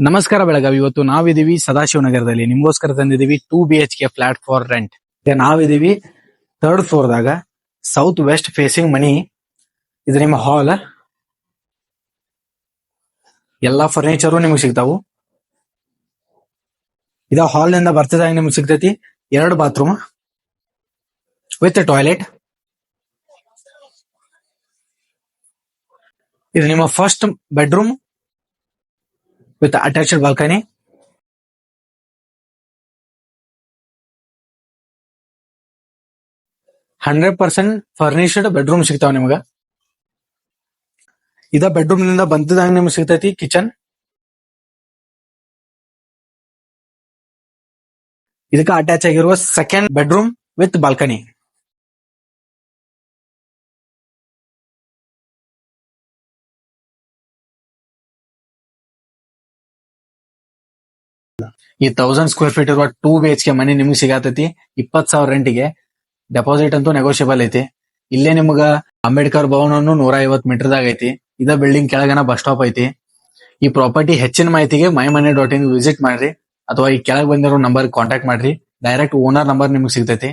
ನಮಸ್ಕಾರ ಬೆಳಗಾವಿ. ಇವತ್ತು ನಾವಿದೀವಿ ಸದಾಶಿವನಗರದಲ್ಲಿ. ನಿಮ್ಗೋಸ್ಕರ ತಂದಿದೀವಿ 2 BHK ಫ್ಲಾಟ್ ಫಾರ್ ರೆಂಟ್. ನಾವಿದೀವಿ 3rd ಫ್ಲೋರ್ ದಾಗ, ಸೌತ್ ವೆಸ್ಟ್ ಫೇಸಿಂಗ್ ಮನಿ. ಇದು ನಿಮ್ಮ ಹಾಲ್. ಎಲ್ಲಾ ಫರ್ನಿಚರು ನಿಮ್ಗೆ ಸಿಗ್ತಾವು. ಇದ ಹಾಲ್ ನಿಂದ ಬರ್ತಿದಾಗ ನಿಮ್ಗೆ ಸಿಗ್ತೈತಿ 2 ಬಾತ್ರೂಮ್ ವಿತ್ ಟಾಯ್ಲೆಟ್. ಇದು ನಿಮ್ಮ first bedroom with attached balcony. %100% furnished bedroom ಸಿಗ್ತಾವ ನಿಮ್ಗ. ಇದ ಬೆಡ್ರೂಮ್ ನಿಂದ ಬಂದಿದಾಗ ನಿಮ್ಗೆ ಸಿಗ್ತೈತಿ ಕಿಚನ್. ಇದಕ್ಕ ಅಟ್ಯಾಚ್ ಆಗಿರುವ ಸೆಕೆಂಡ್ ಬೆಡ್ರೂಮ್ ವಿತ್ ಬಾಲ್ಕನಿ. ಈ 1000 ಸ್ಕ್ವೇರ್ ಫೀಟ್ ಇರುವ 2 BHK ಮನಿ ನಿಮ್ಗೆ ಸಿಗತೈತಿ 20,000 ರೆಂಟಿಗೆ. ಡೆಪಾಸಿಟ್ ಅಂತೂ ನೆಗೋಷಿಯಬಲ್ ಐತಿ. ಇಲ್ಲೇ ನಿಮ್ಗ ಅಂಬೇಡ್ಕರ್ ಭವನ 150 ಮೀಟರ್ದಾಗ ಐತಿ. ಇದ ಬಿಲ್ಡಿಂಗ್ ಕೆಳಗನ ಬಸ್ ಸ್ಟಾಪ್ ಐತಿ. ಈ ಪ್ರಾಪರ್ಟಿ ಹೆಚ್ಚಿನ ಮಾಹಿತಿಗೆ mymone.in ವಿಸಿಟ್ ಮಾಡ್ರಿ, ಅಥವಾ ಈ ಕೆಳಗ್ ಬಂದಿರೋ ನಂಬರ್ ಕಾಂಟ್ಯಾಕ್ಟ್ ಮಾಡ್ರಿ. ಡೈರೆಕ್ಟ್ ಓನರ್ ನಂಬರ್ ನಿಮ್ಗೆ ಸಿಗ್ತೈತಿ.